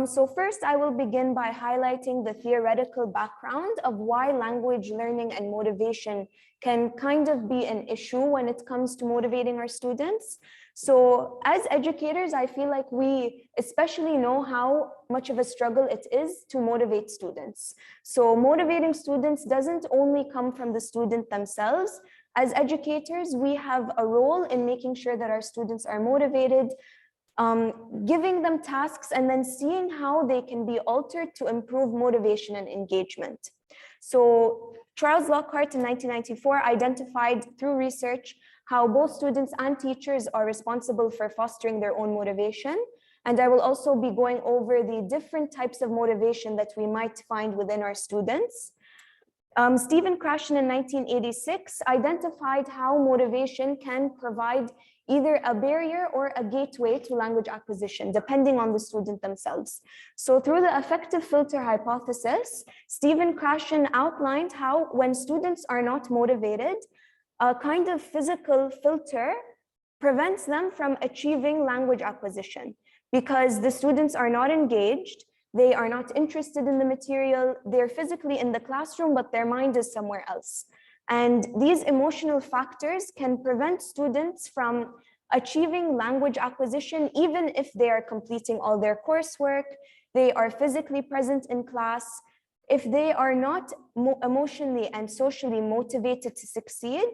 So first, I will begin by highlighting the theoretical background of why language learning and motivation can kind of be an issue when it comes to motivating our students. So as educators, I feel like we especially know how much of a struggle it is to motivate students. So motivating students doesn't only come from the student themselves. As educators, we have a role in making sure that our students are motivated, giving them tasks, and then seeing how they can be altered to improve motivation and engagement. So Charles Lockhart in 1994 identified through research how both students and teachers are responsible for fostering their own motivation. And I will also be going over the different types of motivation that we might find within our students. Stephen Krashen in 1986 identified how motivation can provide either a barrier or a gateway to language acquisition, depending on the student themselves. So through the affective filter hypothesis, Stephen Krashen outlined how when students are not motivated, a kind of physical filter prevents them from achieving language acquisition because the students are not engaged, they are not interested in the material, they're physically in the classroom, but their mind is somewhere else. And these emotional factors can prevent students from achieving language acquisition, even if they are completing all their coursework, they are physically present in class. If they are not emotionally and socially motivated to succeed,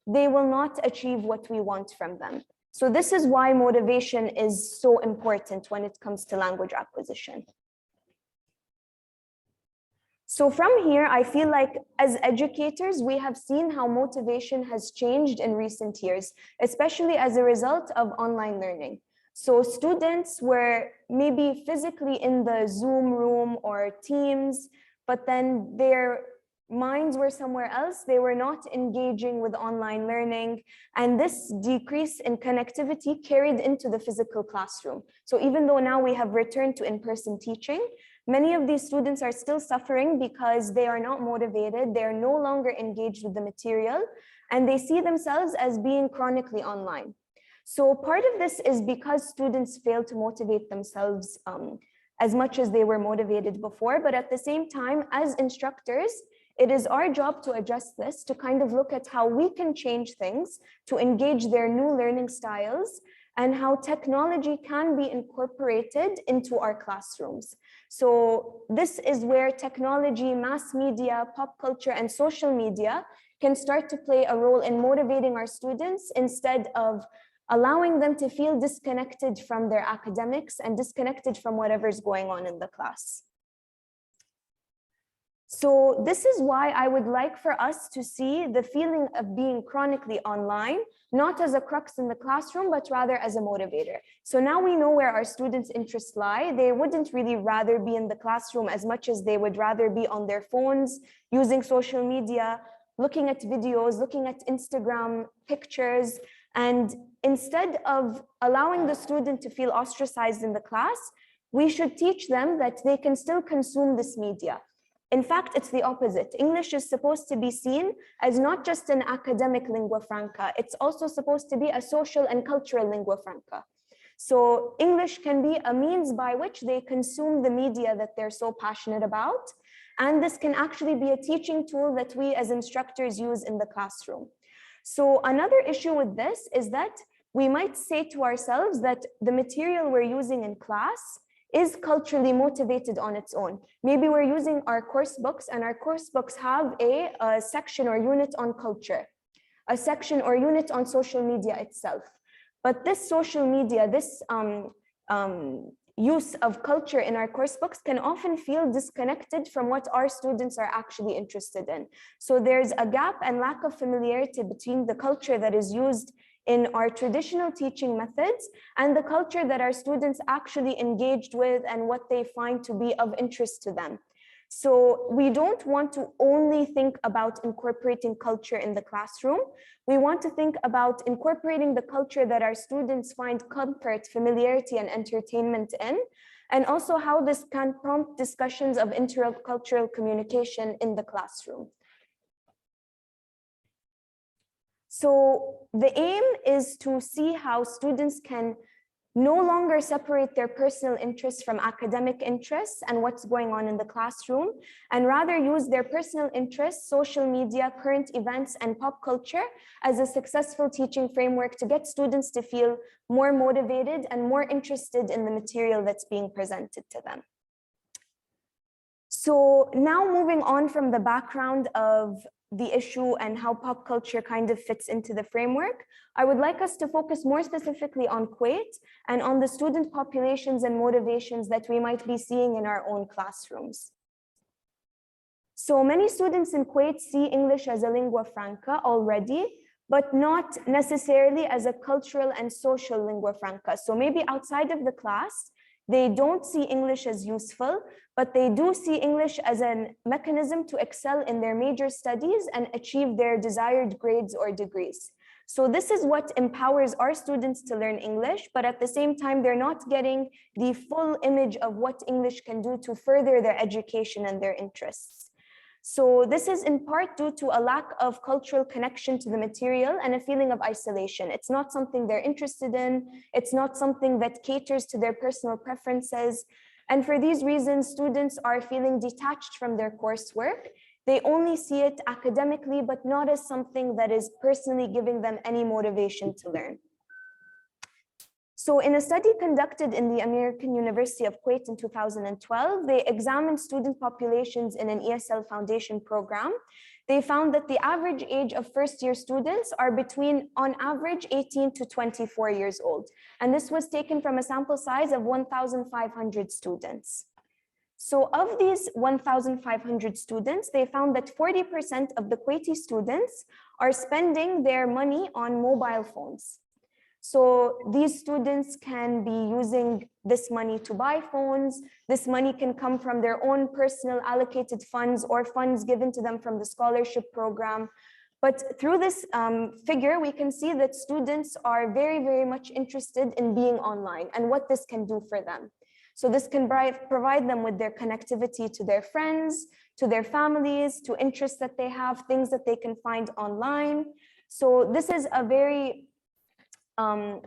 they will not achieve what we want from them. So this is why motivation is so important when it comes to language acquisition. So from here, I feel like as educators, we have seen how motivation has changed in recent years, especially as a result of online learning. So students were maybe physically in the Zoom room or Teams, but then their minds were somewhere else. They were not engaging with online learning. And this decrease in connectivity carried into the physical classroom. So even though now we have returned to in-person teaching, many of these students are still suffering because they are not motivated, they are no longer engaged with the material, and they see themselves as being chronically online. So part of this is because students fail to motivate themselves as much as they were motivated before, but at the same time, as instructors, it is our job to adjust this, to kind of look at how we can change things, to engage their new learning styles, and how technology can be incorporated into our classrooms. So this is where technology, mass media, pop culture, and social media can start to play a role in motivating our students instead of allowing them to feel disconnected from their academics and disconnected from whatever's going on in the class. So this is why I would like for us to see the feeling of being chronically online, not as a crux in the classroom, but rather as a motivator. So now we know where our students' interests lie. They wouldn't really rather be in the classroom as much as they would rather be on their phones, using social media, looking at videos, looking at Instagram pictures. And instead of allowing the student to feel ostracized in the class, we should teach them that they can still consume this media. In fact, it's the opposite. English is supposed to be seen as not just an academic lingua franca, it's also supposed to be a social and cultural lingua franca. So English can be a means by which they consume the media that they're so passionate about. And this can actually be a teaching tool that we as instructors use in the classroom. So another issue with this is that we might say to ourselves that the material we're using in class is culturally motivated on its own. Maybe we're using our course books and our course books have a section or unit on culture, a section or unit on social media itself. But this social media, this use of culture in our course books can often feel disconnected from what our students are actually interested in. So there's a gap and lack of familiarity between the culture that is used in our traditional teaching methods and the culture that our students actually engaged with and what they find to be of interest to them. So we don't want to only think about incorporating culture in the classroom. We want to think about incorporating the culture that our students find comfort, familiarity, and entertainment in, and also how this can prompt discussions of intercultural communication in the classroom. So the aim is to see how students can no longer separate their personal interests from academic interests and what's going on in the classroom, and rather use their personal interests, social media, current events, and pop culture as a successful teaching framework to get students to feel more motivated and more interested in the material that's being presented to them. So now moving on from the background of the issue and how pop culture kind of fits into the framework, I would like us to focus more specifically on Kuwait and on the student populations and motivations that we might be seeing in our own classrooms. So many students in Kuwait see English as a lingua franca already, but not necessarily as a cultural and social lingua franca. So maybe outside of the class, they don't see English as useful, but they do see English as a mechanism to excel in their major studies and achieve their desired grades or degrees. So this is what empowers our students to learn English, but at the same time, they're not getting the full image of what English can do to further their education and their interests. So this is in part due to a lack of cultural connection to the material and a feeling of isolation. It's not something they're interested in. It's not something that caters to their personal preferences. And for these reasons, students are feeling detached from their coursework. They only see it academically, but not as something that is personally giving them any motivation to learn. So in a study conducted in the American University of Kuwait in 2012, they examined student populations in an ESL Foundation program. They found that the average age of first-year students are between, on average, 18 to 24 years old. And this was taken from a sample size of 1,500 students. So of these 1,500 students, they found that 40% of the Kuwaiti students are spending their money on mobile phones. So these students can be using this money to buy phones. This money can come from their own personal allocated funds or funds given to them from the scholarship program. But through this figure, we can see that students are very, very much interested in being online and what this can do for them. So this can provide them with their connectivity to their friends, to their families, to interests that they have, things that they can find online. So this is a very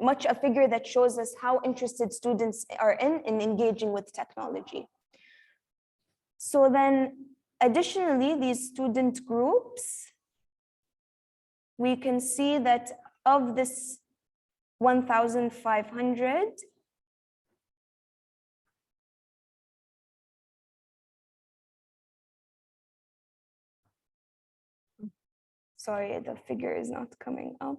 much a figure that shows us how interested students are in engaging with technology. So then additionally, these student groups, we can see that of this 1,500, sorry, the figure is not coming up.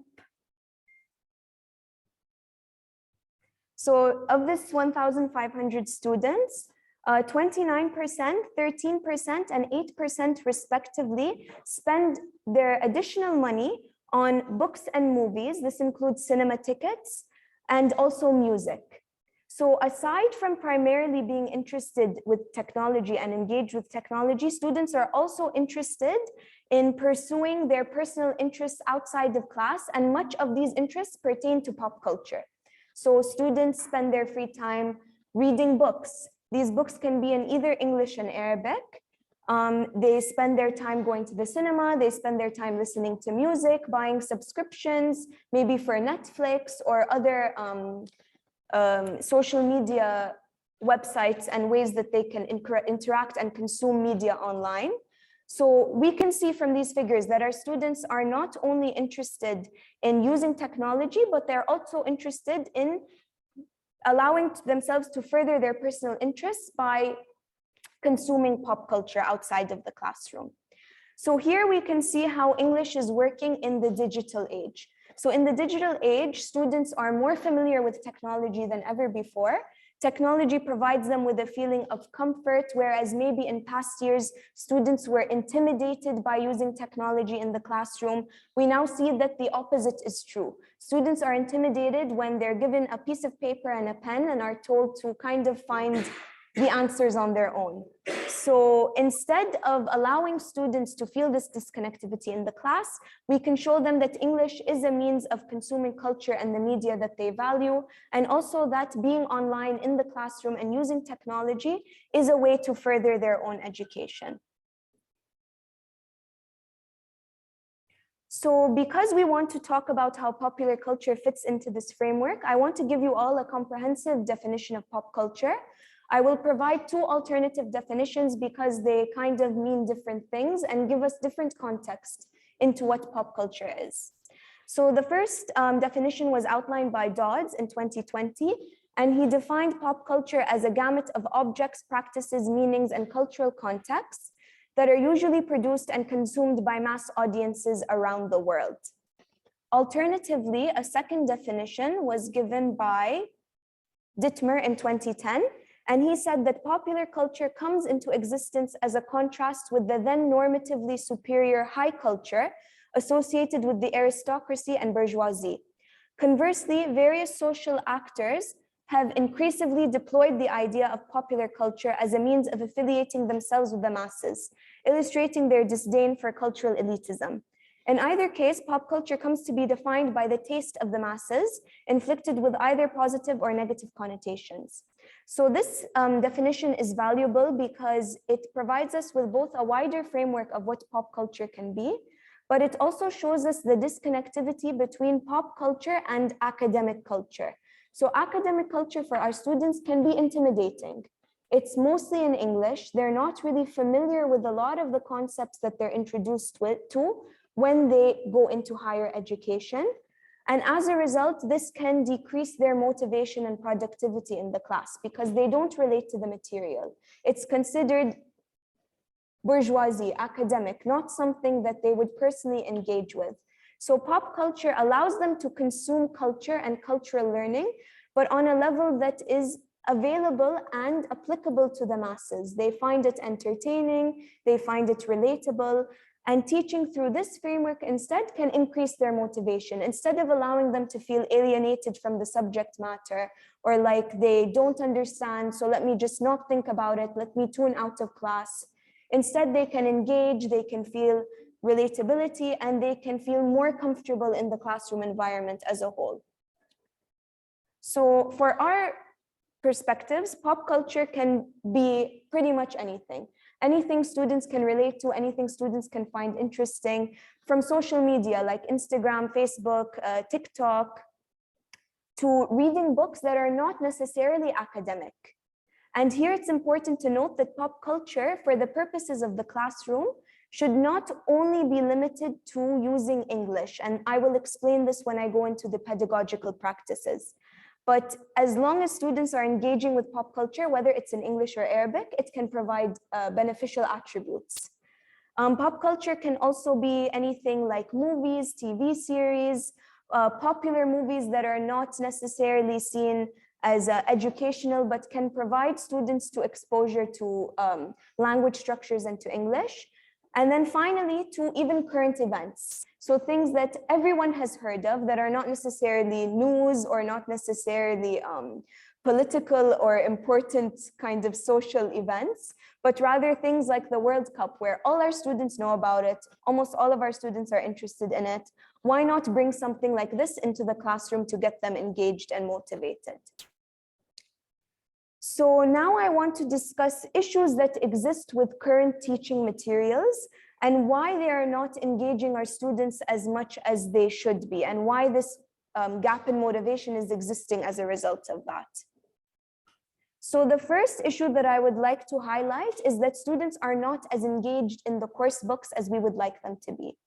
So of this 1,500 students, 29%, 13%, and 8% respectively spend their additional money on books and movies. This includes cinema tickets and also music. So aside from primarily being interested with technology and engaged with technology, students are also interested in pursuing their personal interests outside of class, and much of these interests pertain to pop culture. So students spend their free time reading books. These books can be in either English and Arabic. They spend their time going to the cinema. They spend their time listening to music, buying subscriptions, maybe for Netflix or other social media websites and ways that they can interact and consume media online. So we can see from these figures that our students are not only interested in using technology, but they're also interested in allowing themselves to further their personal interests by consuming pop culture outside of the classroom. So here we can see how English is working in the digital age. So in the digital age, students are more familiar with technology than ever before. Technology provides them with a feeling of comfort, whereas maybe in past years, students were intimidated by using technology in the classroom. We now see that the opposite is true. Students are intimidated when they're given a piece of paper and a pen and are told to kind of find the answers on their own. So instead of allowing students to feel this disconnectivity in the class, we can show them that English is a means of consuming culture and the media that they value, and also that being online in the classroom and using technology is a way to further their own education. So because we want to talk about how popular culture fits into this framework, I want to give you all a comprehensive definition of pop culture. I will provide two alternative definitions because they kind of mean different things and give us different context into what pop culture is. So the first definition was outlined by Dodds in 2020, and he defined pop culture as a gamut of objects, practices, meanings, and cultural contexts that are usually produced and consumed by mass audiences around the world. Alternatively, a second definition was given by Dittmer in 2010, and he said that popular culture comes into existence as a contrast with the then normatively superior high culture associated with the aristocracy and bourgeoisie. Conversely, various social actors have increasingly deployed the idea of popular culture as a means of affiliating themselves with the masses, illustrating their disdain for cultural elitism. In either case, pop culture comes to be defined by the taste of the masses, inflicted with either positive or negative connotations. So this definition is valuable because it provides us with both a wider framework of what pop culture can be, but it also shows us the disconnectivity between pop culture and academic culture. So academic culture for our students can be intimidating. It's mostly in English. They're not really familiar with a lot of the concepts that they're introduced to when they go into higher education. And as a result, this can decrease their motivation and productivity in the class because they don't relate to the material. It's considered bourgeoisie, academic, not something that they would personally engage with. So pop culture allows them to consume culture and cultural learning, but on a level that is available and applicable to the masses. They find it entertaining, they find it relatable, and teaching through this framework instead can increase their motivation. Instead of allowing them to feel alienated from the subject matter or like they don't understand, so let me just not think about it, let me tune out of class. Instead, they can engage, they can feel relatability, and they can feel more comfortable in the classroom environment as a whole. So for our perspectives, pop culture can be pretty much anything. Anything students can relate to, anything students can find interesting, from social media like Instagram, Facebook, TikTok, to reading books that are not necessarily academic. And here it's important to note that pop culture, for the purposes of the classroom, should not only be limited to using English. And I will explain this when I go into the pedagogical practices. But as long as students are engaging with pop culture, whether it's in English or Arabic, it can provide beneficial attributes. Pop culture can also be anything like movies, TV series, popular movies that are not necessarily seen as educational, but can provide students to exposure to language structures and to English. And then finally, to even current events. So things that everyone has heard of that are not necessarily news or not necessarily political or important kind of social events, but rather things like the World Cup, where all our students know about it, almost all of our students are interested in it. Why not bring something like this into the classroom to get them engaged and motivated? So now I want to discuss issues that exist with current teaching materials and why they are not engaging our students as much as they should be, and why this gap in motivation is existing as a result of that. So the first issue that I would like to highlight is that students are not as engaged in the course books as we would like them to be.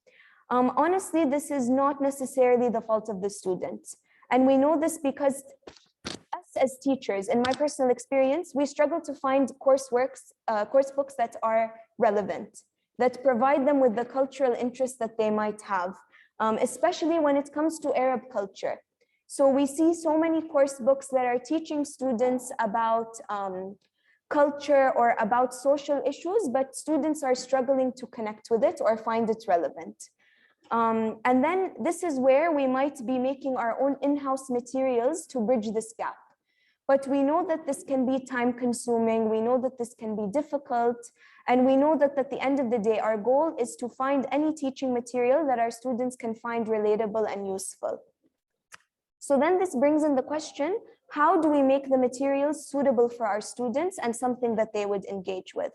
Honestly, this is not necessarily the fault of the students. And we know this because us as teachers, in my personal experience, we struggle to find course books that are relevant, that provide them with the cultural interest that they might have, especially when it comes to Arab culture. So we see so many course books that are teaching students about culture or about social issues, but students are struggling to connect with it or find it relevant. And then this is where we might be making our own in-house materials to bridge this gap. But we know that this can be time consuming, we know that this can be difficult, and we know that at the end of the day, our goal is to find any teaching material that our students can find relatable and useful. So then this brings in the question, how do we make the materials suitable for our students and something that they would engage with?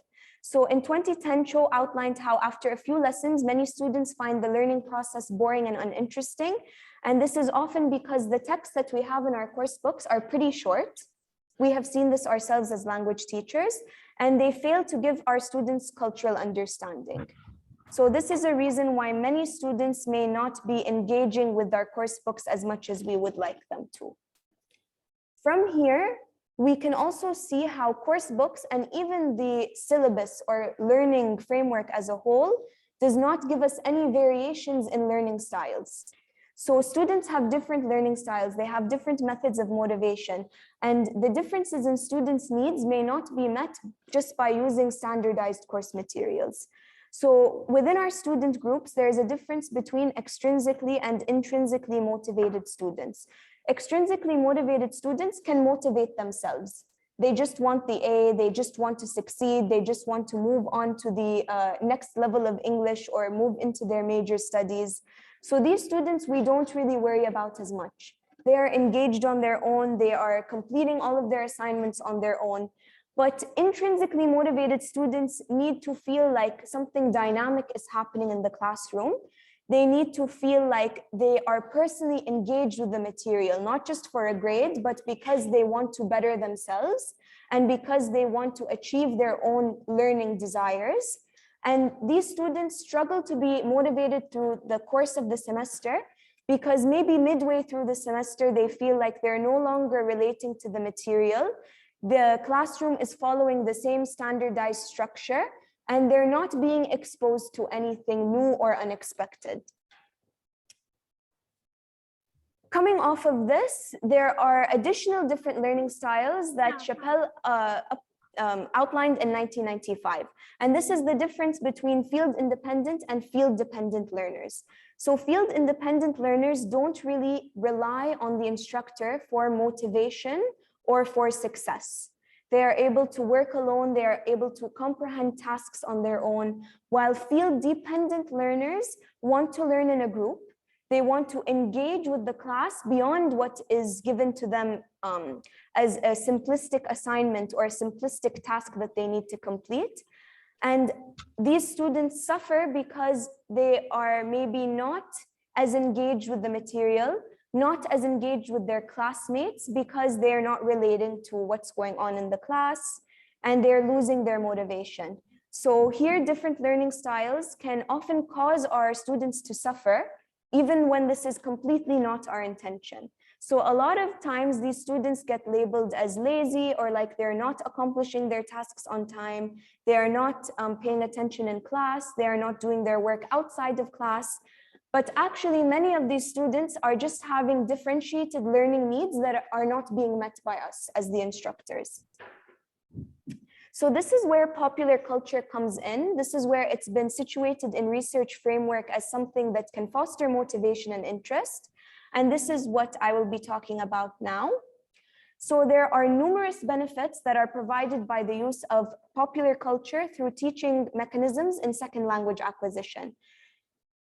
So in 2010, Cho outlined how after a few lessons, many students find the learning process boring and uninteresting. And this is often because the texts that we have in our course books are pretty short. We have seen this ourselves as language teachers, and they fail to give our students cultural understanding. So this is a reason why many students may not be engaging with our course books as much as we would like them to. From here, we can also see how course books and even the syllabus or learning framework as a whole does not give us any variations in learning styles. So students have different learning styles, they have different methods of motivation, and the differences in students' needs may not be met just by using standardized course materials. So within our student groups, there is a difference between extrinsically and intrinsically motivated students. Extrinsically motivated students can motivate themselves. They just want the A, they just want to succeed, they just want to move on to the next level of English or move into their major studies. So these students, we don't really worry about as much. They are engaged on their own, they are completing all of their assignments on their own. But intrinsically motivated students need to feel like something dynamic is happening in the classroom. They need to feel like they are personally engaged with the material, not just for a grade, but because they want to better themselves and because they want to achieve their own learning desires. And these students struggle to be motivated through the course of the semester because maybe midway through the semester, they feel like they're no longer relating to the material. The classroom is following the same standardized structure, and they're not being exposed to anything new or unexpected. Coming off of this, there are additional different learning styles that Chappell outlined in 1995. And this is the difference between field-independent and field-dependent learners. So field-independent learners don't really rely on the instructor for motivation or for success. They are able to work alone, they are able to comprehend tasks on their own, while field-dependent learners want to learn in a group. They want to engage with the class beyond what is given to them as a simplistic assignment or a simplistic task that they need to complete. And these students suffer because they are maybe not as engaged with the material, not as engaged with their classmates because they're not relating to what's going on in the class, and they're losing their motivation. So here, different learning styles can often cause our students to suffer, even when this is completely not our intention. So a lot of times these students get labeled as lazy or like they're not accomplishing their tasks on time, they are not paying attention in class, they are not doing their work outside of class. But actually, many of these students are just having differentiated learning needs that are not being met by us as the instructors. So this is where popular culture comes in. This is where it's been situated in research framework as something that can foster motivation and interest. And this is what I will be talking about now. So there are numerous benefits that are provided by the use of popular culture through teaching mechanisms in second language acquisition.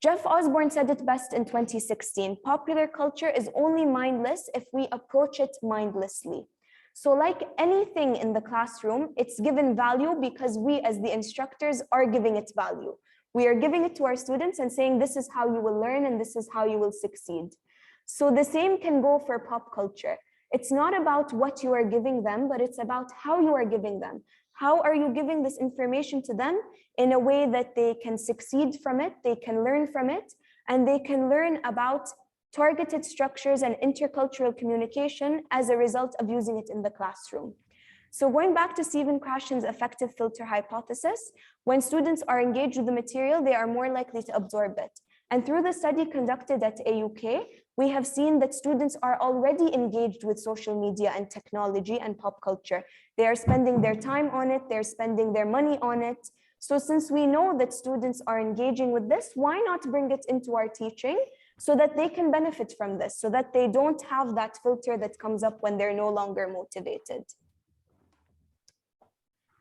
Jeff Osborne said it best in 2016, popular culture is only mindless if we approach it mindlessly. So like anything in the classroom, it's given value because we as the instructors are giving it value. We are giving it to our students and saying, this is how you will learn and this is how you will succeed. So the same can go for pop culture. It's not about what you are giving them, but it's about how you are giving them. How are you giving this information to them in a way that they can succeed from it, they can learn from it, and they can learn about targeted structures and intercultural communication as a result of using it in the classroom. So going back to Stephen Krashen's effective filter hypothesis, when students are engaged with the material, they are more likely to absorb it. And through the study conducted at AUK, we have seen that students are already engaged with social media and technology and pop culture. They are spending their time on it, they're spending their money on it. So since we know that students are engaging with this, why not bring it into our teaching so that they can benefit from this, so that they don't have that filter that comes up when they're no longer motivated.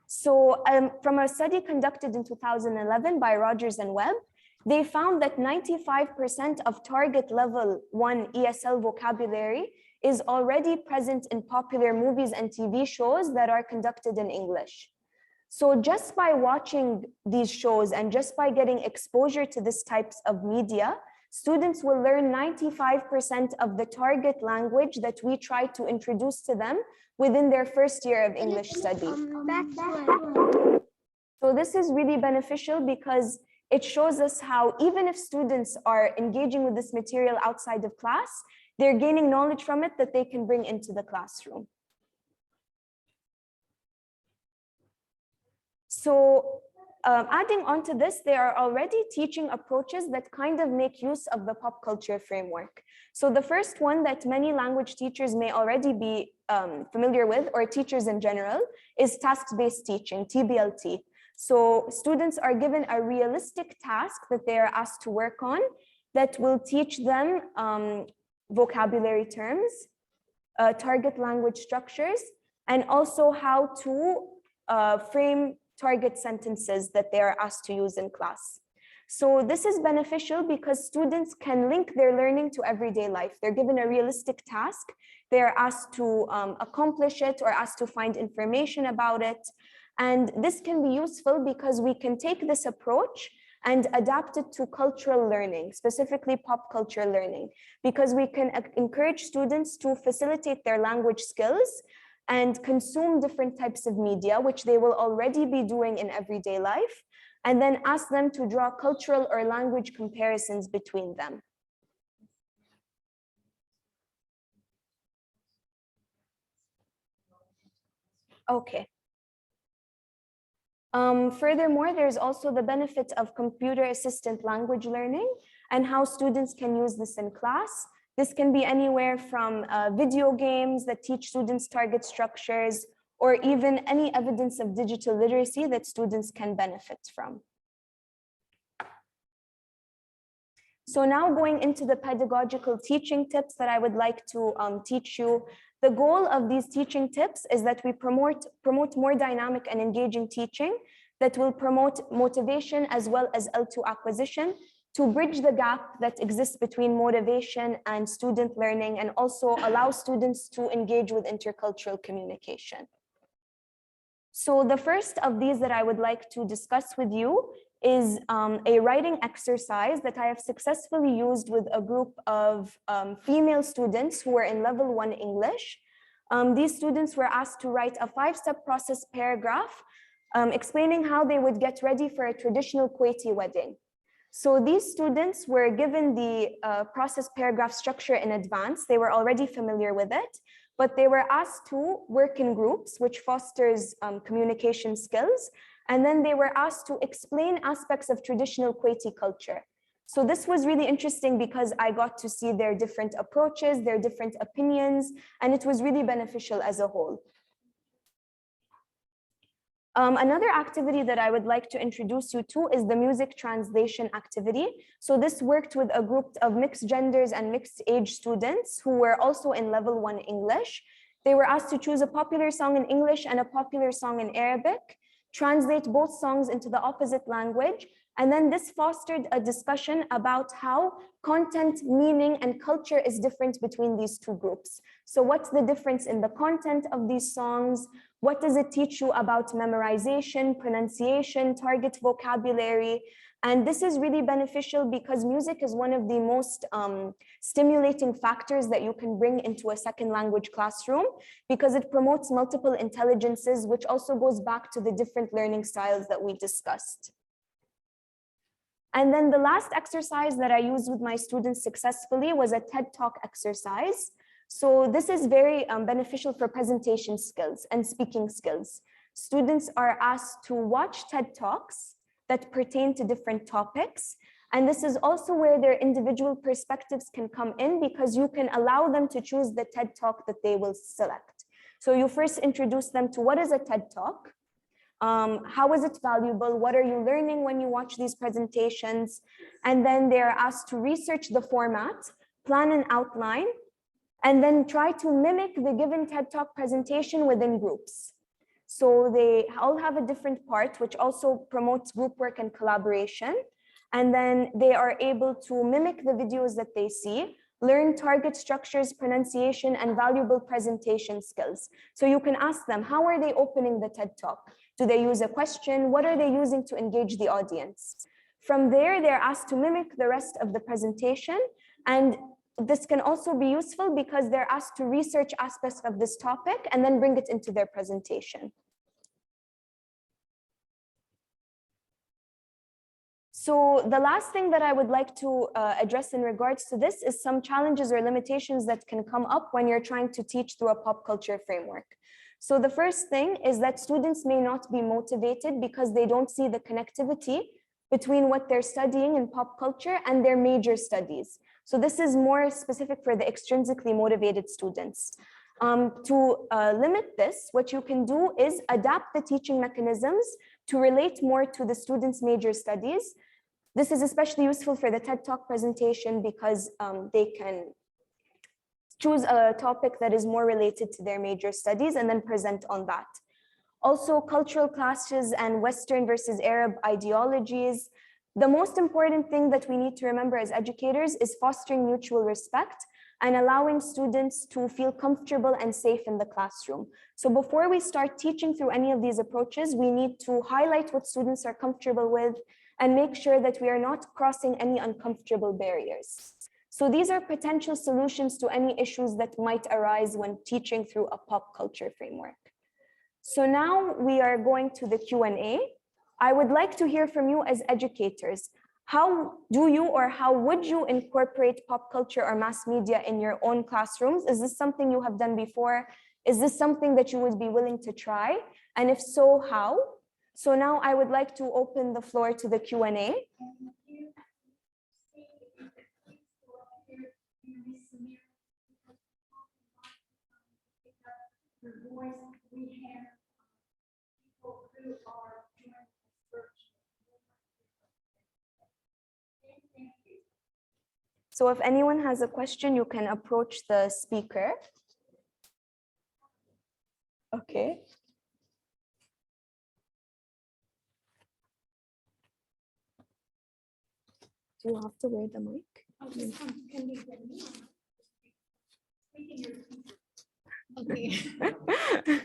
So from a study conducted in 2011 by Rogers and Webb, they found that 95% of target level 1 ESL vocabulary is already present in popular movies and TV shows that are conducted in English. So just by watching these shows and just by getting exposure to these types of media, students will learn 95% of the target language that we try to introduce to them within their first year of English study. So this is really beneficial because it shows us how even if students are engaging with this material outside of class, they're gaining knowledge from it that they can bring into the classroom. So adding on to this, there are already teaching approaches that kind of make use of the pop culture framework. So the first one that many language teachers may already be familiar with, or teachers in general, is task-based teaching, TBLT. So students are given a realistic task that they are asked to work on that will teach them vocabulary terms, target language structures, and also how to frame target sentences that they are asked to use in class. So this is beneficial because students can link their learning to everyday life. They're given a realistic task. They're asked to accomplish it or asked to find information about it. And this can be useful because we can take this approach and adapt it to cultural learning, specifically pop culture learning, because we can encourage students to facilitate their language skills and consume different types of media, which they will already be doing in everyday life, and then ask them to draw cultural or language comparisons between them. Okay. Furthermore, there's also the benefit of computer assisted language learning and how students can use this in class. This can be anywhere from video games that teach students target structures, or even any evidence of digital literacy that students can benefit from. So now going into the pedagogical teaching tips that I would like to teach you. The goal of these teaching tips is that we promote more dynamic and engaging teaching that will promote motivation as well as L2 acquisition to bridge the gap that exists between motivation and student learning, and also allow students to engage with intercultural communication. So the first of these that I would like to discuss with you is a writing exercise that I have successfully used with a group of female students who were in level 1 English. These students were asked to write a 5-step process paragraph explaining how they would get ready for a traditional Kuwaiti wedding. So these students were given the process paragraph structure in advance. They were already familiar with it, but they were asked to work in groups, which fosters communication skills. And then they were asked to explain aspects of traditional Kuwaiti culture. So this was really interesting because I got to see their different approaches, their different opinions, and it was really beneficial as a whole. Another activity that I would like to introduce you to is the music translation activity. So this worked with a group of mixed genders and mixed age students who were also in level 1 English. They were asked to choose a popular song in English and a popular song in Arabic, translate both songs into the opposite language, and then this fostered a discussion about how content, meaning, and culture is different between these two groups. So what's the difference in the content of these songs? What does it teach you about memorization, pronunciation, target vocabulary? And this is really beneficial because music is one of the most stimulating factors that you can bring into a second language classroom because it promotes multiple intelligences, which also goes back to the different learning styles that we discussed. And then the last exercise that I used with my students successfully was a TED Talk exercise. So this is very beneficial for presentation skills and speaking skills. Students are asked to watch TED Talks that pertain to different topics. And this is also where their individual perspectives can come in because you can allow them to choose the TED Talk that they will select. So you first introduce them to what is a TED Talk, how is it valuable, what are you learning when you watch these presentations, and then they are asked to research the format, plan an outline, and then try to mimic the given TED Talk presentation within groups. So they all have a different part, which also promotes group work and collaboration. And then they are able to mimic the videos that they see, Learn target structures, pronunciation, and valuable presentation skills. So you can ask them, how are they opening the TED Talk? Do they use a question? What are they using to engage the audience? From there, they're asked to mimic the rest of the presentation. And this can also be useful because they're asked to research aspects of this topic and then bring it into their presentation. So the last thing that I would like to address in regards to this is some challenges or limitations that can come up when you're trying to teach through a pop culture framework. So the first thing is that students may not be motivated because they don't see the connectivity between what they're studying in pop culture and their major studies. So this is more specific for the extrinsically motivated students. To limit this, what you can do is adapt the teaching mechanisms to relate more to the students' major studies. This is especially useful for the TED Talk presentation because they can choose a topic that is more related to their major studies and then present on that. Also, cultural clashes and Western versus Arab ideologies. The most important thing that we need to remember as educators is fostering mutual respect and allowing students to feel comfortable and safe in the classroom. So before we start teaching through any of these approaches, we need to highlight what students are comfortable with and make sure that we are not crossing any uncomfortable barriers. So these are potential solutions to any issues that might arise when teaching through a pop culture framework. So now we are going to the Q&A. I would like to hear from you as educators. How do you or how would you incorporate pop culture or mass media in your own classrooms? Is this something you have done before? Is this something that you would be willing to try? And if so, how? So now I would like to open the floor to the Q&A. So if anyone has a question, you can approach the speaker. Okay. Do you have to wear the mic? Can you hear me? Okay.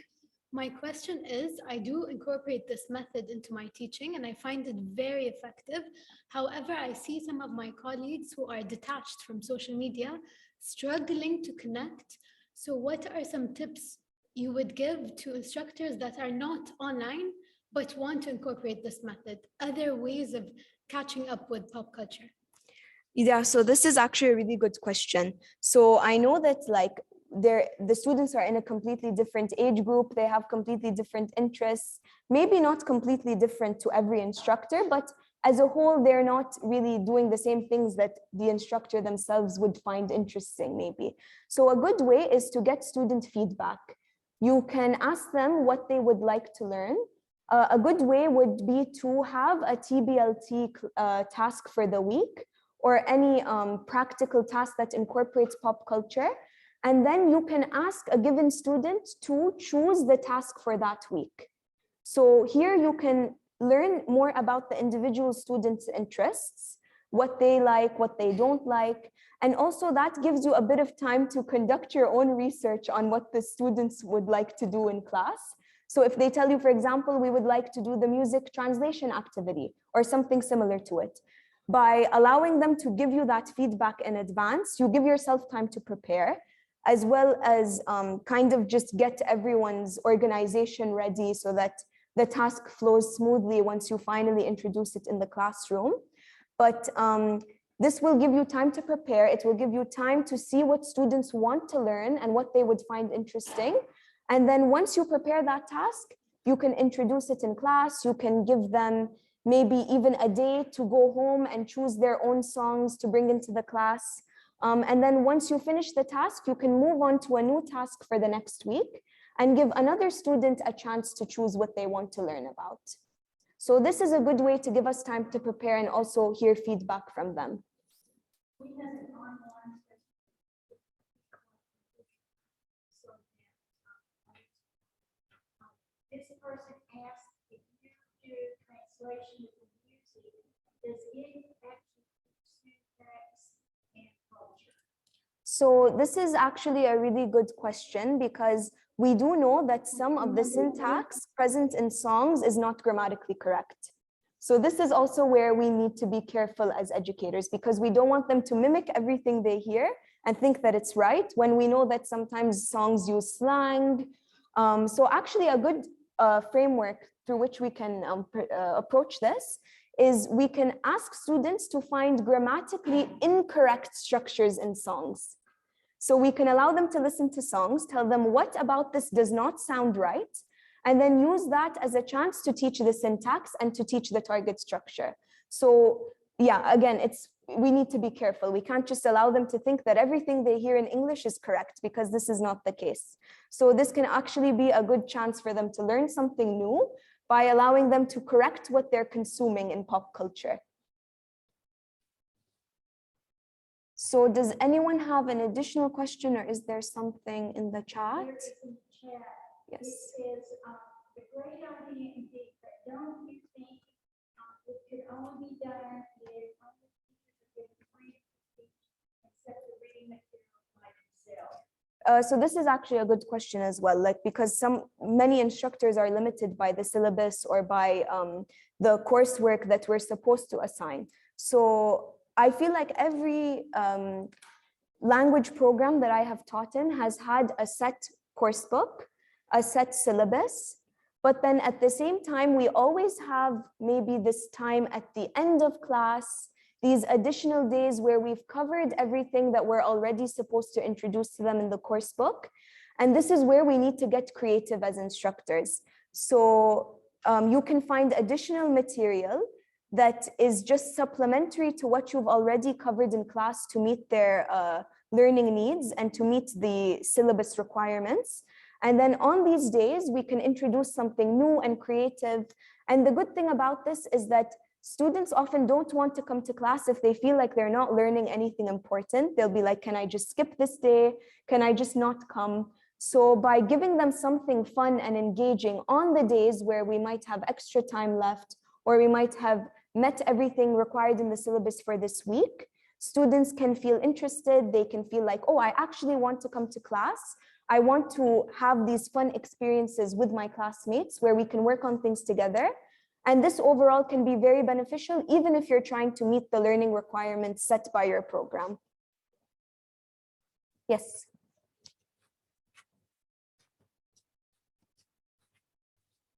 My question is, I do incorporate this method into my teaching and I find it very effective. However, I see some of my colleagues who are detached from social media struggling to connect. So what are some tips you would give to instructors that are not online but want to incorporate this method? Other ways of catching up with pop culture? Yeah, so this is actually a really good question. So I know that the students are in a completely different age group. They have completely different interests, maybe not completely different to every instructor, but as a whole, they're not really doing the same things that the instructor themselves would find interesting, maybe. So a good way is to get student feedback. You can ask them what they would like to learn. A good way would be to have a TBLT task for the week, or any practical task that incorporates pop culture. And then you can ask a given student to choose the task for that week. So here you can learn more about the individual students' interests, what they like, what they don't like. And also that gives you a bit of time to conduct your own research on what the students would like to do in class. So if they tell you, for example, we would like to do the music translation activity or something similar to it, by allowing them to give you that feedback in advance, you give yourself time to prepare, as well as kind of just get everyone's organization ready so that the task flows smoothly once you finally introduce it in the classroom. But this will give you time to prepare. It will give you time to see what students want to learn and what they would find interesting. And then once you prepare that task, you can introduce it in class. You can give them maybe even a day to go home and choose their own songs to bring into the class. And then once you finish the task, you can move on to a new task for the next week and give another student a chance to choose what they want to learn about. So this is a good way to give us time to prepare and also hear feedback from them. This person asked if you do translation of the music, does it actually pursue facts and culture? So this is actually a really good question, because we do know that some of the syntax present in songs is not grammatically correct. So this is also where we need to be careful as educators, because we don't want them to mimic everything they hear and think that it's right, when we know that sometimes songs use slang. So actually a good framework through which we can approach this is we can ask students to find grammatically incorrect structures in songs. So we can allow them to listen to songs, tell them what about this does not sound right, and then use that as a chance to teach the syntax and to teach the target structure. So yeah, again, we need to be careful. We can't just allow them to think that everything they hear in English is correct, because this is not the case. So this can actually be a good chance for them to learn something new by allowing them to correct what they're consuming in pop culture. So does anyone have an additional question, or is there something in the chat? Here is in the chat. Yes. It says, a great idea indeed, but don't you think it could only be done if other teachers are given freedom to teach except the reading material by themselves? So this is actually a good question as well, like, because many instructors are limited by the syllabus or by the coursework that we're supposed to assign. So I feel like every language program that I have taught in has had a set course book, a set syllabus, but then at the same time, we always have maybe this time at the end of class, these additional days where we've covered everything that we're already supposed to introduce to them in the course book. And this is where we need to get creative as instructors. So you can find additional material that is just supplementary to what you've already covered in class to meet their learning needs and to meet the syllabus requirements. And then on these days, we can introduce something new and creative. And the good thing about this is that students often don't want to come to class if they feel like they're not learning anything important. They'll be like, can I just skip this day? Can I just not come? So by giving them something fun and engaging on the days where we might have extra time left, or we might have met everything required in the syllabus for this week, students can feel interested. They can feel like, oh, I actually want to come to class. I want to have these fun experiences with my classmates where we can work on things together. And this overall can be very beneficial, even if you're trying to meet the learning requirements set by your program. Yes.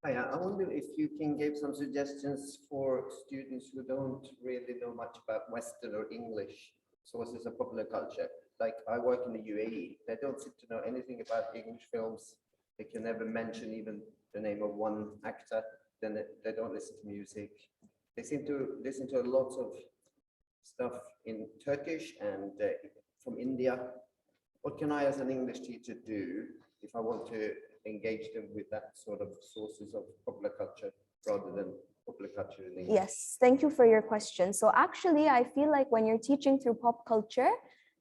Hi, I wonder if you can give some suggestions for students who don't really know much about Western or English sources of popular culture. Like, I work in the UAE, they don't seem to know anything about English films. They can never mention even the name of one actor. Then they don't listen to music. They seem to listen to a lot of stuff in Turkish and from India. What can I as an English teacher do if I want to engage them with that sort of sources of popular culture rather than popular culture in English? Yes, thank you for your question. So actually, I feel like when you're teaching through pop culture,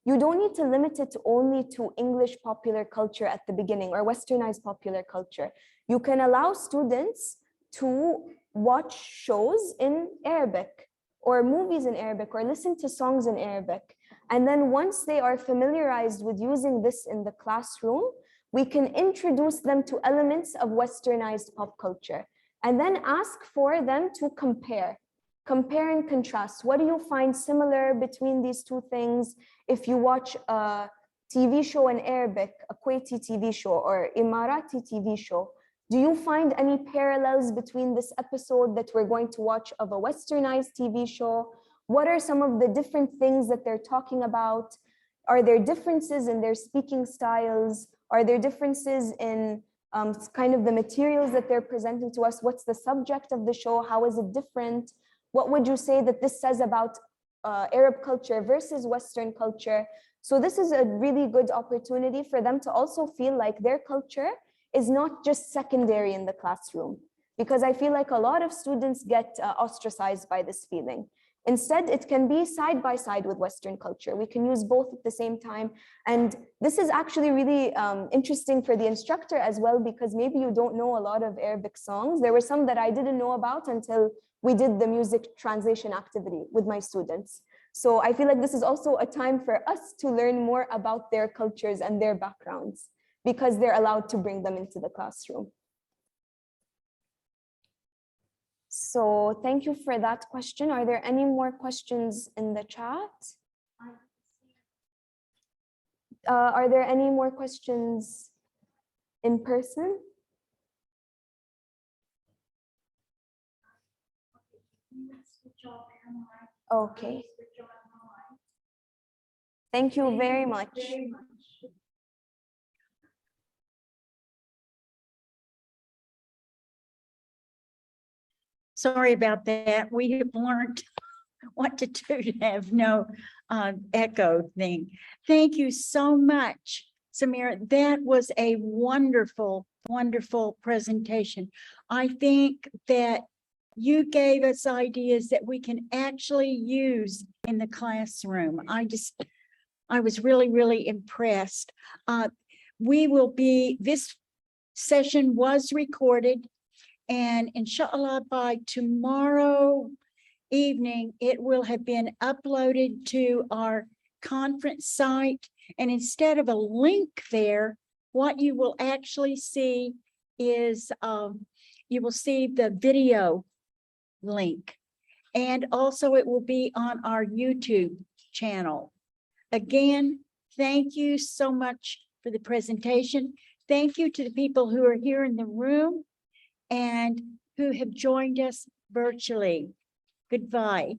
you don't need to limit it only to English popular culture at the beginning or Westernized popular culture. You can allow students to watch shows in Arabic or movies in Arabic or listen to songs in Arabic. And then once they are familiarized with using this in the classroom, we can introduce them to elements of Westernized pop culture and then ask for them to compare and contrast. What do you find similar between these two things? If you watch a TV show in Arabic, a Kuwaiti TV show or Emirati TV show, do you find any parallels between this episode that we're going to watch of a Westernized TV show? What are some of the different things that they're talking about? Are there differences in their speaking styles? Are there differences in kind of the materials that they're presenting to us? What's the subject of the show? How is it different? What would you say that this says about Arab culture versus Western culture? So this is a really good opportunity for them to also feel like their culture is not just secondary in the classroom, because I feel like a lot of students get ostracized by this feeling. Instead, it can be side by side with Western culture. We can use both at the same time. And this is actually really interesting for the instructor as well, because maybe you don't know a lot of Arabic songs. There were some that I didn't know about until we did the music translation activity with my students. So I feel like this is also a time for us to learn more about their cultures and their backgrounds, because they're allowed to bring them into the classroom. So thank you for that question. Are there any more questions in the chat? Are there any more questions in person? Okay. Thank you very much. Sorry about that. We have learned what to do to have no echo thing. Thank you so much, Samira. That was a wonderful, wonderful presentation. I think that you gave us ideas that we can actually use in the classroom. I was really, really impressed. This session was recorded, and inshallah by tomorrow evening, it will have been uploaded to our conference site. And instead of a link there, what you will actually see is you will see the video link. And also it will be on our YouTube channel. Again, thank you so much for the presentation. Thank you to the people who are here in the room and who have joined us virtually. Goodbye.